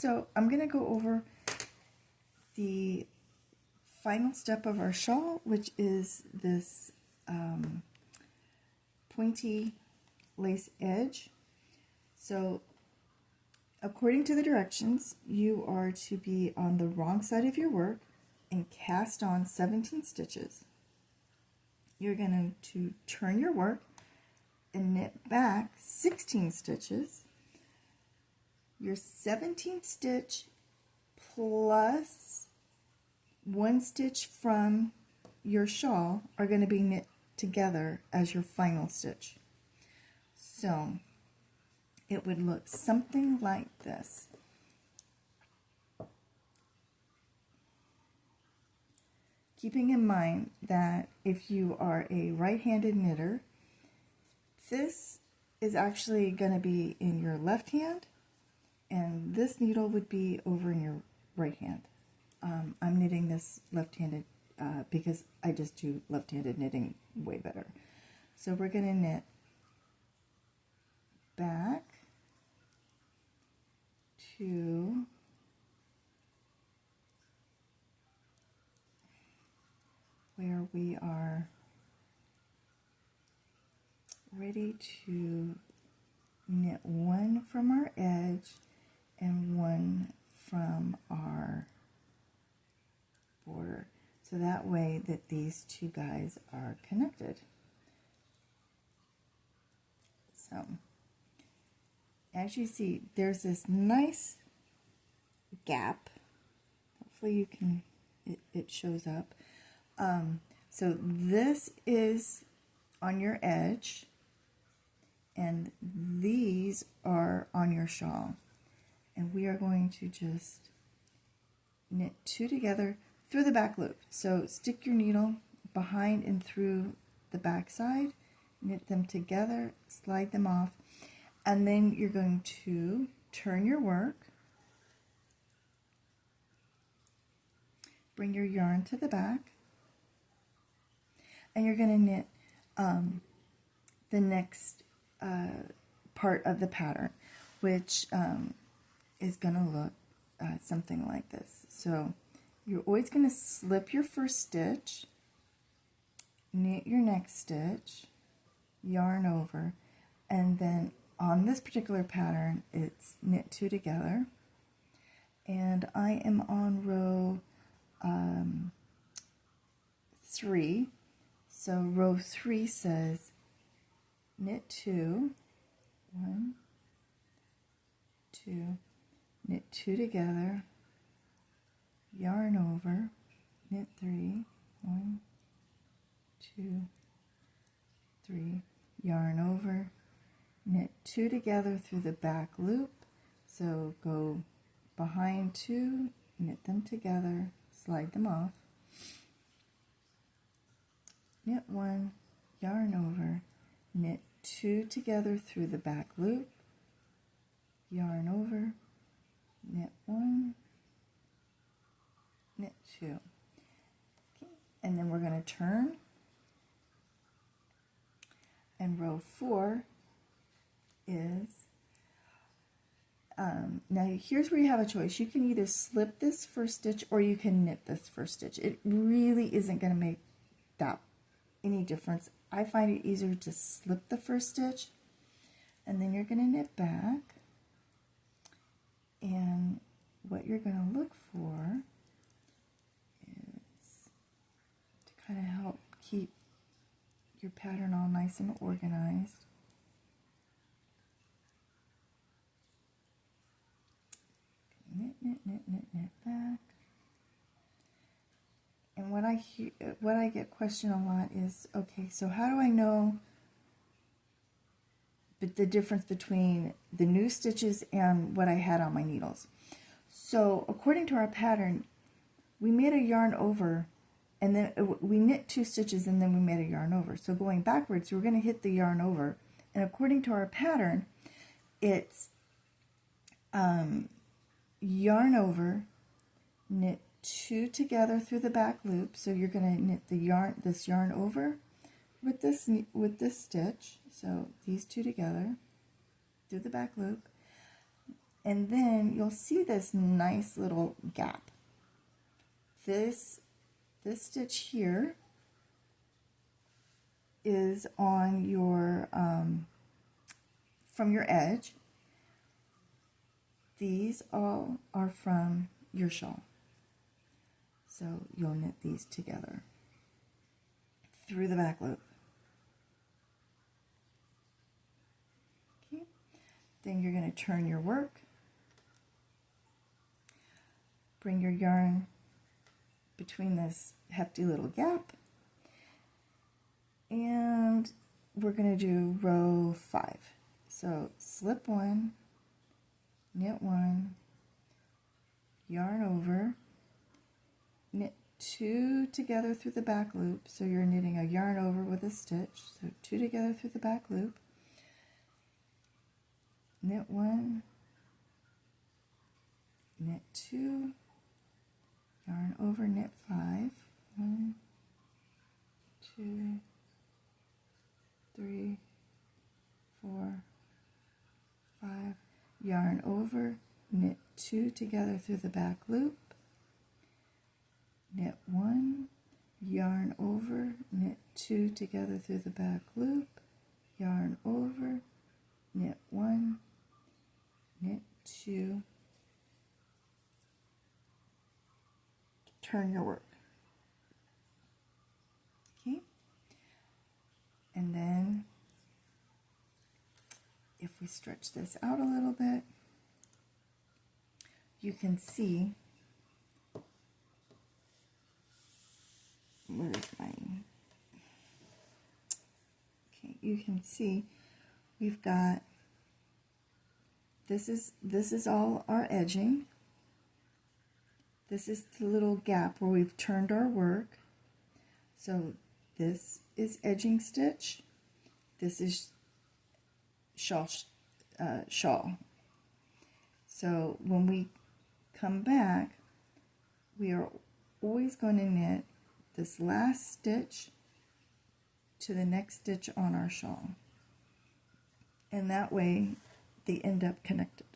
So I'm going to go over the final step of our shawl, which is this pointy lace edge. So according to the directions, you are to be on the wrong side of your work and cast on 17 stitches. You're going to turn your work and knit back 16 stitches. Your 17th stitch plus 1 stitch from your shawl are going to be knit together as your final stitch. So it would look something like this. Keeping in mind that if you are a right-handed knitter, this is actually going to be in your left hand, and this needle would be over in your right hand. I'm knitting this left-handed because I just do left-handed knitting way better. So we're going to knit back to where we are ready to knit 1 from our edge and 1 from our border, so that way that these two guys are connected. So as you see, there's this nice gap. Hopefully you can, it shows up. So this is on your edge, and these are on your shawl. And we are going to just knit 2 together through the back loop. So stick your needle behind and through the back side, knit them together, slide them off, and then you're going to turn your work, bring your yarn to the back, and you're going to knit the next part of the pattern, which is going to look something like this. So you're always going to slip your first stitch, knit your next stitch, yarn over, and then on this particular pattern it's knit 2 together, and I am on row 3. So row 3 says knit 2, 1, 2, knit 2 together, yarn over, knit 3, 1, 2, 3, yarn over, knit 2 together through the back loop. So go behind 2, knit them together, slide them off, knit 1, yarn over, knit 2 together through the back loop, yarn over, knit 1, knit 2. Okay, and then we're going to turn, and row 4 is now here's where you have a choice. You can either slip this first stitch or you can knit this first stitch. It really isn't going to make that any difference. I find it easier to slip the first stitch, and then you're going to knit back, and what you're going to look for is to kind of help keep your pattern all nice and organized. Knit, knit, knit, knit, knit back. And what I get questioned a lot is, okay, so how do I know the difference between the new stitches and what I had on my needles? So according to our pattern, we made a yarn over, and then we knit 2 stitches, and then we made a yarn over. So going backwards, we're going to hit the yarn over, and according to our pattern, it's yarn over, knit 2 together through the back loop. So you're going to knit this yarn over with this stitch. So these 2 together through the back loop, And then you'll see this nice little gap. This stitch here is on your, from your edge. These all are from your shawl. So you'll knit these together through the back loop. Okay. Then you're going to turn your work. Bring your yarn between this hefty little gap. And we're going to do row 5. So slip 1, knit 1, yarn over, knit 2 together through the back loop. So you're knitting a yarn over with a stitch. So 2 together through the back loop. Knit 1, knit 2, yarn over, knit 5. 1, 2, 3, 4, 5. Yarn over, knit 2 together through the back loop. Knit 1, yarn over, knit 2 together through the back loop. Yarn over, knit 1, knit 2. Turn your work. Okay, and then if we stretch this out a little bit, you can see, where is mine? Okay, you can see we've got, this is all our edging. This is the little gap where we've turned our work. So this is edging stitch. This is shawl. So when we come back, we are always going to knit this last stitch to the next stitch on our shawl. And that way they end up connected.